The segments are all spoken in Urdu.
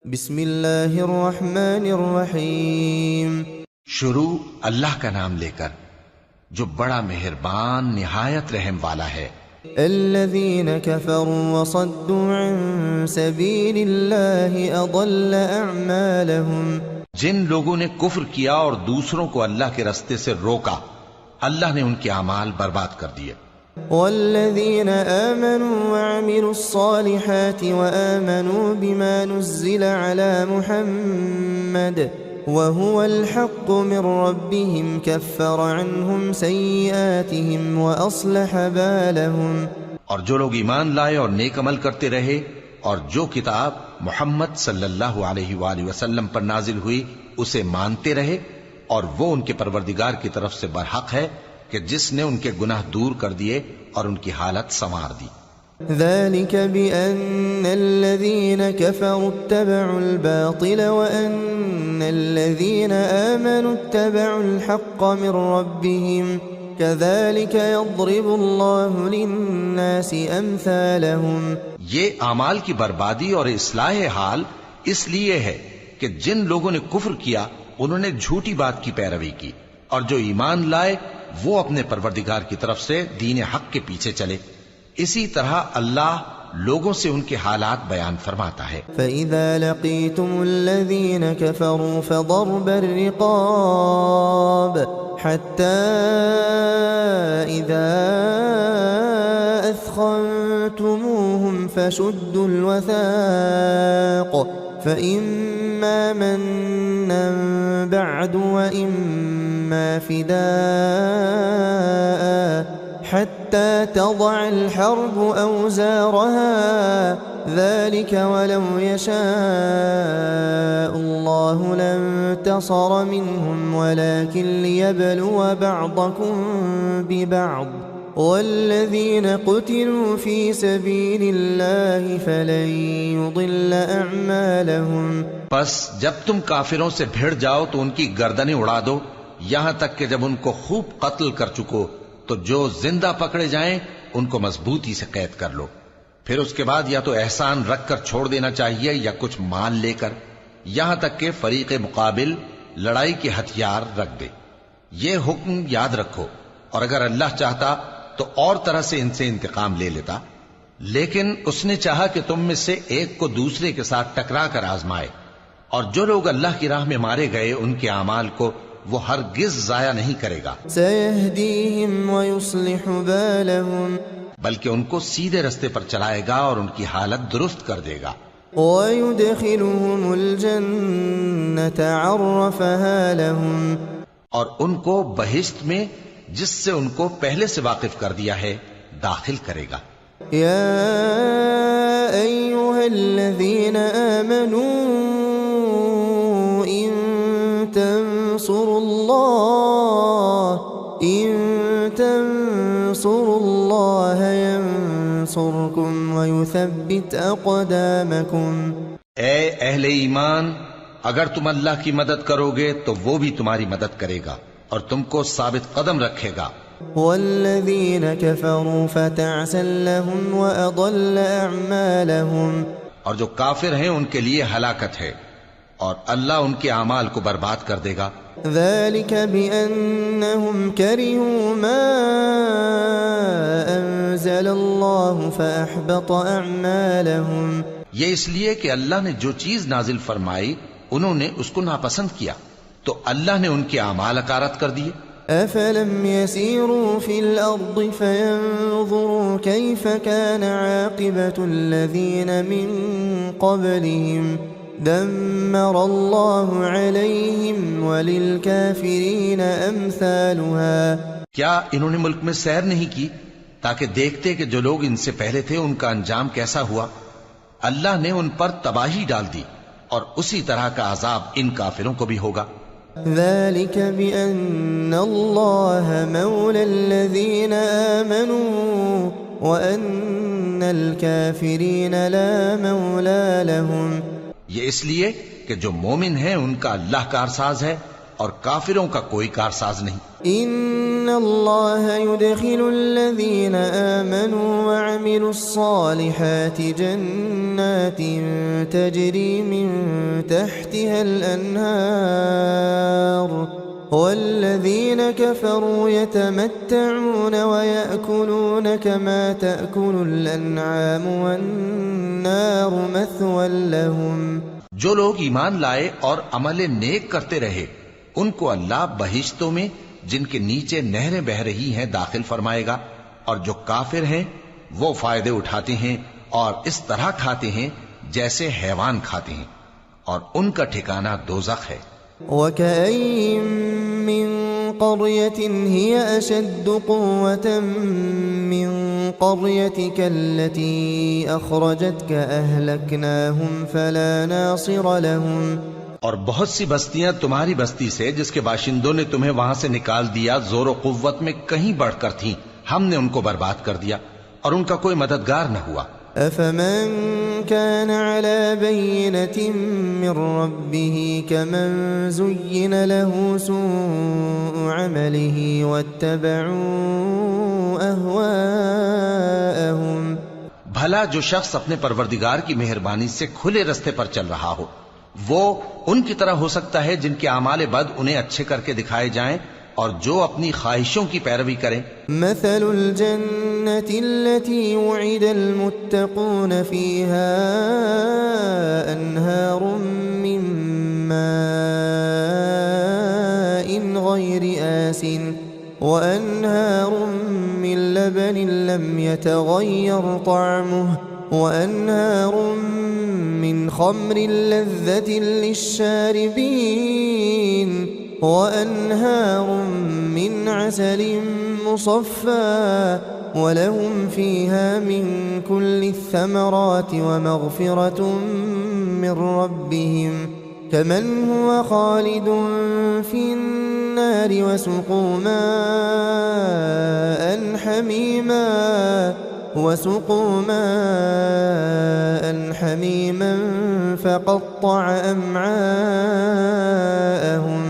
بسم اللہ الرحمن الرحیم۔ شروع اللہ کا نام لے کر جو بڑا مہربان نہایت رحم والا ہے۔ الذین کفروا وصدوا عن سبیل اللہ اضل اعمالهم، جن لوگوں نے کفر کیا اور دوسروں کو اللہ کے راستے سے روکا، اللہ نے ان کے اعمال برباد کر دیے۔ والذین آمنوا وعملوا الصالحات وآمنوا بما نزل على محمد وهو الحق من ربهم كفر عنهم سيئاتهم وأصلح بالهم۔ اور جو لوگ ایمان لائے اور نیک عمل کرتے رہے اور جو کتاب محمد صلی اللہ علیہ وآلہ وسلم پر نازل ہوئی اسے مانتے رہے، اور وہ ان کے پروردگار کی طرف سے برحق ہے کہ جس نے ان کے گناہ دور کر دیے اور ان کی حالت سنوار دی۔ ذلك بأن الذين كفروا اتبعوا الباطل وأن الذين آمنوا اتبعوا الحق من ربهم كذلك يضرب الله للناس أمثالهم۔ یہ اعمال کی بربادی اور اصلاح حال اس لیے ہے کہ جن لوگوں نے کفر کیا انہوں نے جھوٹی بات کی پیروی کی، اور جو ایمان لائے وہ اپنے پروردگار کی طرف سے دین حق کے پیچھے چلے۔ اسی طرح اللہ لوگوں سے ان کے حالات بیان فرماتا ہے۔ فَإِذَا لَقِيتُمُ الَّذِينَ كَفَرُوا فَضَرْبَ الرِّقَابِ حَتَّى إِذَا أَثْخَنْتُمُوهُمْ فَشُدُّوا الْوَثَاقَ فَإِمَّا مَنًّا بَعْدُ وَإِمَّا فِدَاءً حتى تضع الحرب أوزارها ذلك ولو يشاء الله لانتصر منهم ولكن ليبلو بعضكم ببعض والذين قتلوا في سبيل الله فلن يضل أعمالهم۔ پس جب تم کافروں سے بھیڑ جاؤ تو ان کی گردنیں اڑا دو، یہاں تک کہ جب ان کو خوب قتل کر چکو تو جو زندہ پکڑے جائیں ان کو مضبوطی سے قید کر لو، پھر اس کے بعد یا تو احسان رکھ کر چھوڑ دینا چاہیے یا کچھ مال لے کر، یہاں تک کہ فریق مقابل لڑائی کے ہتھیار رکھ دے۔ یہ حکم یاد رکھو، اور اگر اللہ چاہتا تو اور طرح سے ان سے انتقام لے لیتا، لیکن اس نے چاہا کہ تم میں سے ایک کو دوسرے کے ساتھ ٹکرا کر آزمائے، اور جو لوگ اللہ کی راہ میں مارے گئے ان کے اعمال کو وہ ہرگز ضائع نہیں کرے گا۔ سَيَهْدِيهِمْ وَيُصْلِحُ بَالَهُمْ، بلکہ ان کو سیدھے رستے پر چلائے گا اور ان کی حالت درست کر دے گا۔ وَيُدْخِلُهُمُ الْجَنَّةَ عَرَّفَهَا لَهُمْ، اور ان کو بہشت میں جس سے ان کو پہلے سے واقف کر دیا ہے داخل کرے گا۔ يا أيها الذين آمنوا إن تنصروا الله ينصركم ويثبت أقدامكم۔ اے اہل ایمان، اگر تم اللہ کی مدد کرو گے تو وہ بھی تمہاری مدد کرے گا اور تم کو ثابت قدم رکھے گا۔ والذين كفروا فتعسا لهم وأضل أعمالهم، اور جو کافر ہیں ان کے لیے ہلاکت ہے اور اللہ ان کے اعمال کو برباد کر دے گا۔ ذلك بأنهم كرهوا ما أنزل الله فأحبط أعمالهم، یہ اس لیے کہ اللہ نے جو چیز نازل فرمائی انہوں نے اس کو ناپسند کیا تو اللہ نے ان کے اعمال اکارت کر دیے۔ أفلم يسيروا في الأرض فينظروا كيف كان عاقبة الذين من قبلهم دمر الله عليهم وللكافرين أمثالها۔ کیا انہوں نے ملک میں سیر نہیں کی تاکہ دیکھتے کہ جو لوگ ان سے پہلے تھے ان کا انجام کیسا ہوا؟ اللہ نے ان پر تباہی ڈال دی اور اسی طرح کا عذاب ان کافروں کو بھی ہوگا۔ ذلك بأن الله مولى الذين آمنوا وأن الكافرين لا مولى لهم، یہ اس لیے کہ جو مومن ہیں ان کا اللہ کارساز ہے اور کافروں کا کوئی کارساز نہیں۔ ان اللہ يدخل الذین آمنوا وعملوا الصالحات جنات تجری من تحتها الانہار والذین كفروا يتمتعون ويأكلون كما تأكل الانعام والنار مثوى لهم۔ جو لوگ ایمان لائے اور عمل نیک کرتے رہے ان کو اللہ بہشتوں میں جن کے نیچے نہریں بہ رہی ہیں داخل فرمائے گا، اور جو کافر ہیں وہ فائدے اٹھاتے ہیں اور اس طرح کھاتے ہیں جیسے حیوان کھاتے ہیں، اور ان کا ٹھکانہ دوزخ ہے۔ وَكَأَيٍّ مِّن قَرْيَةٍ هِيَ أَشَدُّ قُوَّةً مِّن قَرْيَتِكَ الَّتِي أَخْرَجَتْكَ أَهْلَكْنَاهُمْ فَلَا نَاصِرَ لَهُمْ۔ اور بہت سی بستیاں تمہاری بستی سے جس کے باشندوں نے تمہیں وہاں سے نکال دیا زور و قوت میں کہیں بڑھ کر تھیں، ہم نے ان کو برباد کر دیا اور ان کا کوئی مددگار نہ ہوا۔ أَفَمَن كَانَ عَلَى بَيِّنَةٍ مِّن رَّبِّهِ كَمَن زُيِّنَ لَهُ سُوءُ عَمَلِهِ وَاتَّبَعُوا أَهْوَاءَهُمْ۔ بھلا جو شخص اپنے پروردگار کی مہربانی سے کھلے رستے پر چل رہا ہو وہ ان کی طرح ہو سکتا ہے جن کے اعمال بد انہیں اچھے کر کے دکھائے جائیں، اور جو اپنی خواہشوں کی پیروی کریں۔ مثل الجنة التي وعد المتقون فيها أنهار من ماء غير آسن وأنهار من لبن لم يتغير طعمه وأنهار من خمر لذة للشاربين وأنهار من عسل مصفى ولهم فيها من كل الثمرات ومغفرة من ربهم كمن هو خالد في النار وسقوا ماء حميما فقطع أمعاءهم۔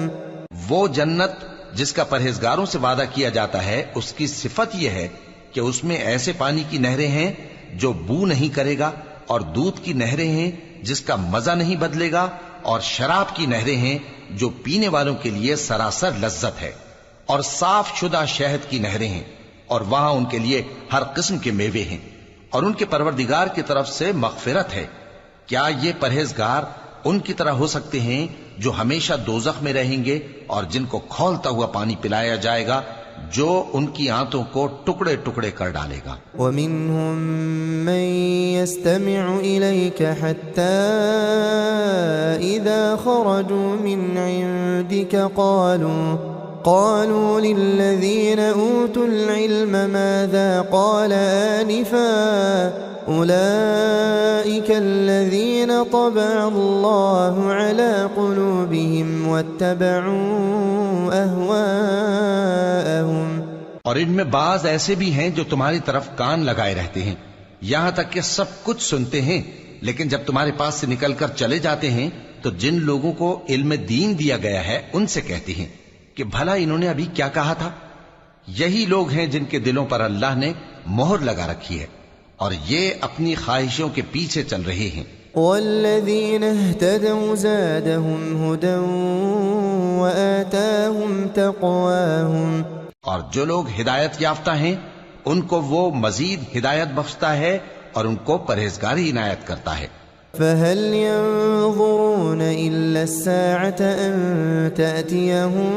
وہ جنت جس کا پرہیزگاروں سے وعدہ کیا جاتا ہے اس کی صفت یہ ہے کہ اس میں ایسے پانی کی نہریں ہیں جو بو نہیں کرے گا، اور دودھ کی نہریں ہیں جس کا مزہ نہیں بدلے گا، اور شراب کی نہریں ہیں جو پینے والوں کے لیے سراسر لذت ہے، اور صاف شدہ شہد کی نہریں ہیں، اور وہاں ان کے لیے ہر قسم کے میوے ہیں، اور ان کے پروردگار کی طرف سے مغفرت ہے۔ کیا یہ پرہیزگار ان کی طرح ہو سکتے ہیں جو ہمیشہ دوزخ میں رہیں گے اور جن کو کھولتا ہوا پانی پلایا جائے گا جو ان کی آنتوں کو ٹکڑے ٹکڑے کر ڈالے گا۔ وَمِنْهُمْ مَنْ يَسْتَمِعُ إِلَيْكَ حَتَّى إِذَا خَرَجُوا مِنْ عِنْدِكَ قالوا للذين أوتوا العلم ماذا قال آنفا أولئك الذين طبع الله على قلوبهم واتبعوا أهواءهم۔ اور ان میں بعض ایسے بھی ہیں جو تمہاری طرف کان لگائے رہتے ہیں، یہاں تک کہ سب کچھ سنتے ہیں، لیکن جب تمہارے پاس سے نکل کر چلے جاتے ہیں تو جن لوگوں کو علم دین دیا گیا ہے ان سے کہتے ہیں کہ بھلا انہوں نے ابھی کیا کہا تھا۔ یہی لوگ ہیں جن کے دلوں پر اللہ نے مہر لگا رکھی ہے اور یہ اپنی خواہشوں کے پیچھے چل رہے ہیں۔ والذین اہتدوا زادہم ہدی وآتاہم تقواہم۔ اور جو لوگ ہدایت یافتہ ہیں ان کو وہ مزید ہدایت بخشتا ہے اور ان کو پرہیزگاری عنایت کرتا ہے۔ فهل ينظرون إلا الساعة أن تأتيهم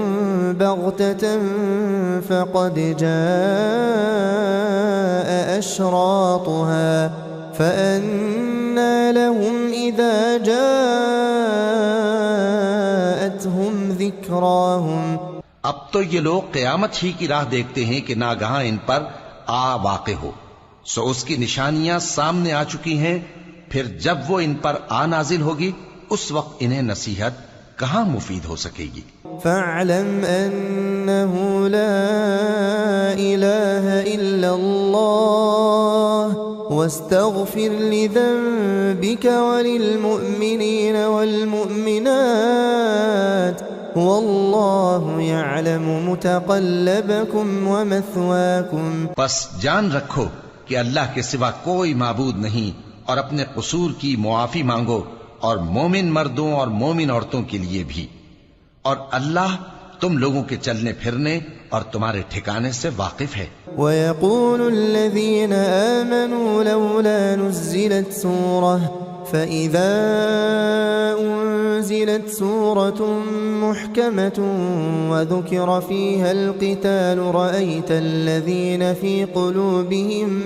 بغتة فقد جاء أشراطها فأنى لهم إذا جاءتهم ذكراهم۔ اب تو یہ لوگ قیامت ہی کی راہ دیکھتے ہیں کہ ناگہاں ان پر آ واقع ہو، سو اس کی نشانیاں سامنے آ چکی ہیں، پھر جب وہ ان پر آ نازل ہوگی اس وقت انہیں نصیحت کہاں مفید ہو سکے گی۔ فاعلم انه لا الہ الا اللہ واستغفر لذنبك وللمؤمنین والمؤمنات والله يعلم متقلبكم ومثواكم. پس جان رکھو کہ اللہ کے سوا کوئی معبود نہیں، اور اپنے قصور کی معافی مانگو، اور مومن مردوں اور مومن عورتوں کے لیے بھی، اور اللہ تم لوگوں کے چلنے پھرنے اور تمہارے ٹھکانے سے واقف ہے. ويقول الذين آمنوا لولا نزلت سورة فإذا أنزلت سورة محكمة وذكر فيها القتال رأيت الذين في قلوبهم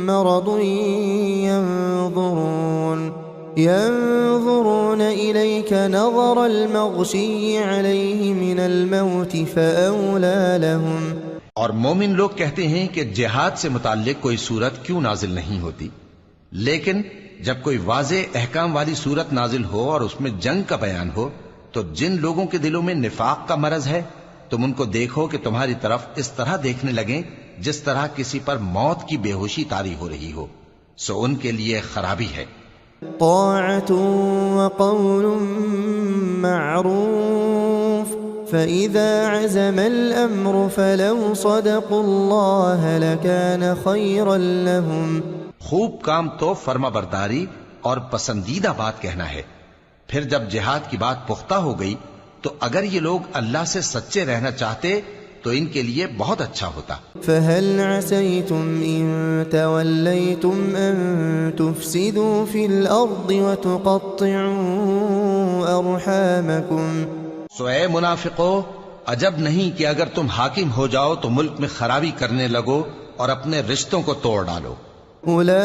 مرض ينظرون إليك نظر المغشي عليه من الموت فأولى لهم. اور مومن لوگ کہتے ہیں کہ جہاد سے متعلق کوئی صورت کیوں نازل نہیں ہوتی، لیکن جب کوئی واضح احکام والی صورت نازل ہو اور اس میں جنگ کا بیان ہو تو جن لوگوں کے دلوں میں نفاق کا مرض ہے تم ان کو دیکھو کہ تمہاری طرف اس طرح دیکھنے لگیں جس طرح کسی پر موت کی بے ہوشی طاری ہو رہی ہو، سو ان کے لیے خرابی ہے. طاعة وقول معروف فإذا عزم الأمر فلو صدقوا الله لكان خيرا لهم. خوب کام تو فرما برداری اور پسندیدہ بات کہنا ہے. پھر جب جہاد کی بات پختہ ہو گئی تو اگر یہ لوگ اللہ سے سچے رہنا چاہتے تو ان کے لیے بہت اچھا ہوتا. فهل عسيتم إن توليتم أن تفسدوا في الأرض وتقطعوا أرحامكم. سو اے منافقو، عجب نہیں کہ اگر تم حاکم ہو جاؤ تو ملک میں خرابی کرنے لگو اور اپنے رشتوں کو توڑ ڈالو. أولئك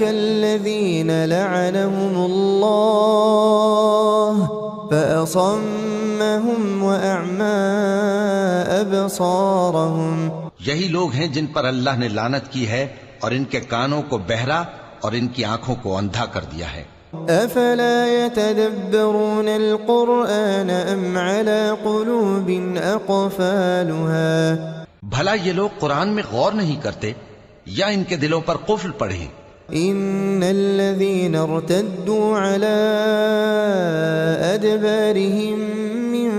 الذين لعنهم الله فأصمهم وأعمى أبصارهم. یہی لوگ ہیں جن پر اللہ نے لعنت کی ہے اور ان کے کانوں کو بہرا اور ان کی آنکھوں کو اندھا کر دیا ہے. أفلا يتدبرون القرآن أم على قلوب أقفالها. بھلا یہ لوگ قرآن میں غور نہیں کرتے یا ان کے دلوں پر قفل پڑے ہیں؟ إن الذين ارتدوا على أدبارهم من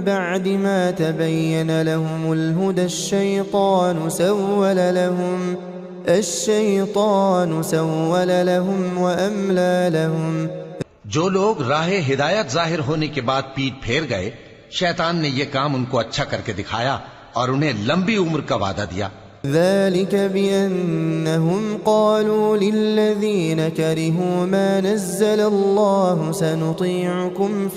بعد ما تبين لهم الهدى الشيطان سول لهم وأملى لهم. جو لوگ راہ ہدایت ظاہر ہونے کے بعد پیٹ پھیر گئے، شیطان نے یہ کام ان کو اچھا کر کے دکھایا اور انہیں لمبی عمر کا وعدہ دیا. ذلك بأنهم قالوا للذين كرهوا ما نزل الله سنطيعكم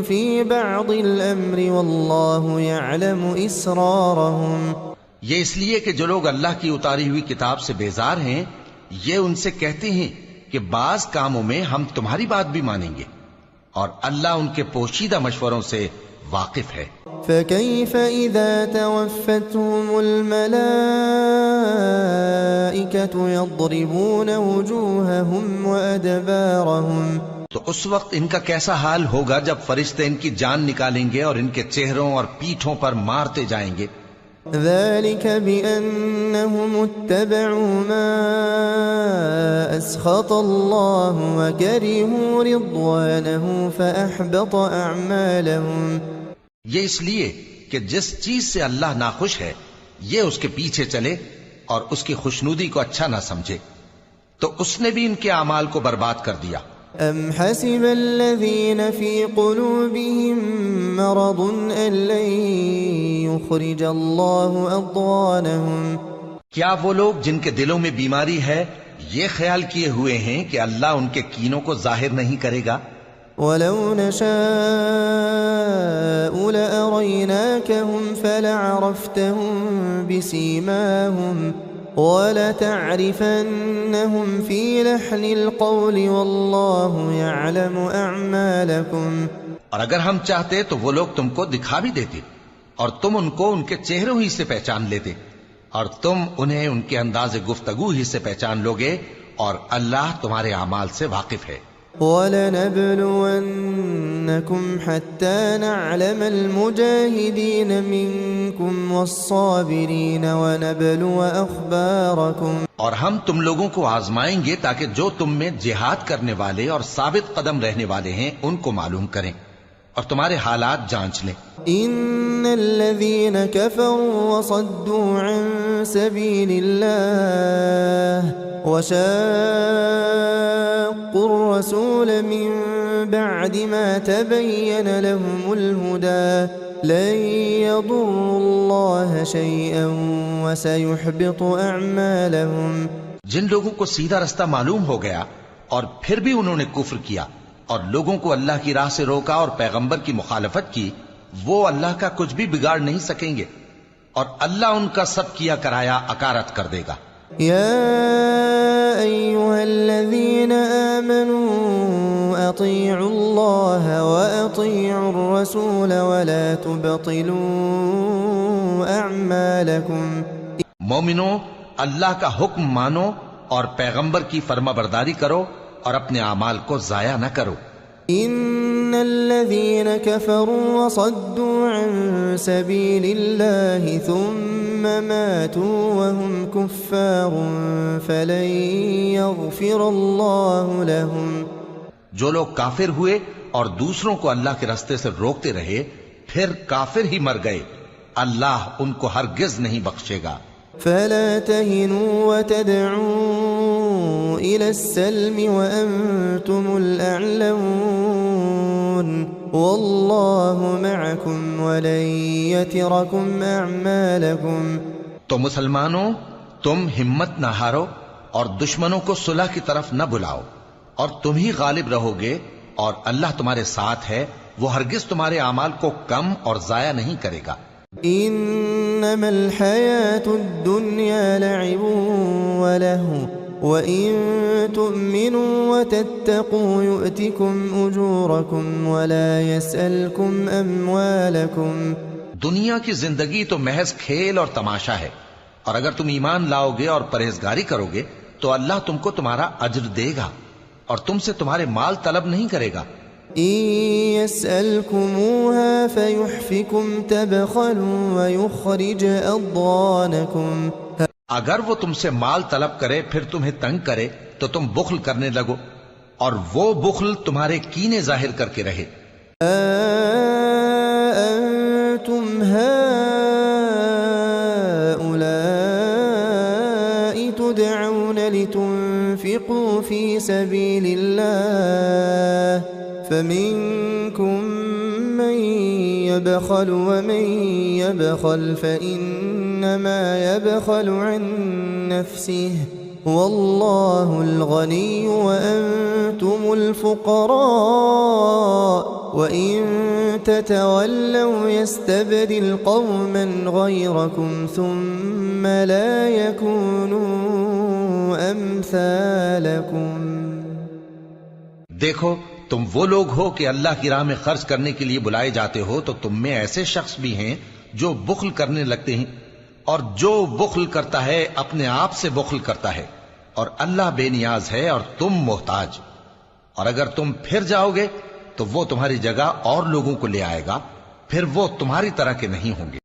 في بعض الأمر والله يعلم إسرارهم. یہ اس لیے کہ جو لوگ اللہ کی اتاری ہوئی کتاب سے بیزار ہیں یہ ان سے کہتے ہیں کہ بعض کاموں میں ہم تمہاری بات بھی مانیں گے، اور اللہ ان کے پوشیدہ مشوروں سے واقف ہے. فكيف إذا توفتهم الملائكة يضربون وجوههم وأدبارهم. تو اس وقت ان کا کیسا حال ہوگا جب فرشتے ان کی جان نکالیں گے اور ان کے چہروں اور پیٹھوں پر مارتے جائیں گے. ذلك بأنهم اتبعوا ما أسخط الله وكرهوا رضوانه فأحبط أعمالهم. یہ اس لیے کہ جس چیز سے اللہ ناخوش ہے یہ اس کے پیچھے چلے اور اس کی خوشنودی کو اچھا نہ سمجھے تو اس نے بھی ان کے اعمال کو برباد کر دیا. أم حسب الذين في قلوبهم مرض أن لن يخرج الله أضغانهم. کیا وہ لوگ جن کے دلوں میں بیماری ہے یہ خیال کیے ہوئے ہیں کہ اللہ ان کے کینوں کو ظاہر نہیں کرے گا؟ ولو نشاء لأريناكهم فلعرفتهم بسيماهم وَلَتَعْرِفَنَّهُمْ فِي لَحْنِ الْقَوْلِ وَاللَّهُ يَعْلَمُ أَعْمَالَكُمْ. اور اگر ہم چاہتے تو وہ لوگ تم کو دکھا بھی دیتے اور تم ان کو ان کے چہروں ہی سے پہچان لیتے اور تم انہیں ان کے انداز گفتگو ہی سے پہچان لوگے اور اللہ تمہارے اعمال سے واقف ہے. وَلَنَبْلُوَنَّكُمْ حَتَّى نَعْلَمَ الْمُجَاهِدِينَ مِنْكُمْ فيكم والصابرين ونبلو أخباركم. اور ہم تم لوگوں کو آزمائیں گے تاکہ جو تم میں جہاد کرنے والے اور ثابت قدم رہنے والے ہیں ان کو معلوم کریں اور تمہارے حالات جانچ لیں. إن الذين كفروا وصدوا عن سبيل الله وشاقوا الرسول من بعد ما تبين لهم الهدى لن يضروا الله شيئا وسيحبط أعمالهم. جن لوگوں کو سیدھا رستہ معلوم ہو گیا اور پھر بھی انہوں نے کفر کیا اور لوگوں کو اللہ کی راہ سے روکا اور پیغمبر کی مخالفت کی، وہ اللہ کا کچھ بھی بگاڑ نہیں سکیں گے اور اللہ ان کا سب کیا کرایا اکارت کر دے گا. يا أيها الذين آمنوا أطيعوا الله وأطيعوا الرسول ولا تبطلوا أعمالكم. مومنو، اللہ کا حکم مانو اور پیغمبر کی فرما برداری کرو اور اپنے اعمال کو ضائع نہ کرو. إن الذين كفروا وصدوا عن سبيل الله ثم ماتوا وهم كفار فلن يغفر الله لهم. جو لوگ کافر ہوئے اور دوسروں کو اللہ کے راستے سے روکتے رہے پھر کافر ہی مر گئے، اللہ ان کو ہرگز نہیں بخشے گا. فلا تهنوا وتدعوا إلى السلم وأنتم الأعلون والله معكم ولن يتركم أعمالكم. تو مسلمانوں، تم ہمت نہ ہارو اور دشمنوں کو صلح کی طرف نہ بلاؤ اور تم ہی غالب رہو گے اور اللہ تمہارے ساتھ ہے، وہ ہرگز تمہارے اعمال کو کم اور ضائع نہیں کرے گا. إنما الحياة الدنيا لعب ولهو وإن تؤمنوا وتتقوا يؤتكم أجوركم ولا يسألكم أموالكم. دنیا کی زندگی تو محض کھیل اور تماشا ہے، اور اگر تم ایمان لاؤ گے اور پرہیزگاری کرو گے تو اللہ تم کو تمہارا اجر دے گا اور تم سے تمہارے مال طلب نہیں کرے گا. إن يسألكموها فيحفكم تبخلوا ويخرج أضغانكم. اگر وہ تم سے مال طلب کرے پھر تمہیں تنگ کرے تو تم بخل کرنے لگو اور وہ بخل تمہارے کینے ظاہر کر کے رہے. أنتم هؤلاء تدعون لتنفقوا في سبيل الله فمنكم من يبخل ومن يبخل فإنما يبخل عن نفسه والله الغني وأنتم الفقراء وإن تتولوا يستبدل قوما غيركم ثم لا يكونوا أمثالكم. دیکھو، تم وہ لوگ ہو کہ اللہ کی راہ میں خرچ کرنے کے لیے بلائے جاتے ہو تو تم میں ایسے شخص بھی ہیں جو بخل کرنے لگتے ہیں، اور جو بخل کرتا ہے اپنے آپ سے بخل کرتا ہے اور اللہ بے نیاز ہے اور تم محتاج. اور اگر تم پھر جاؤ گے تو وہ تمہاری جگہ اور لوگوں کو لے آئے گا، پھر وہ تمہاری طرح کے نہیں ہوں گے.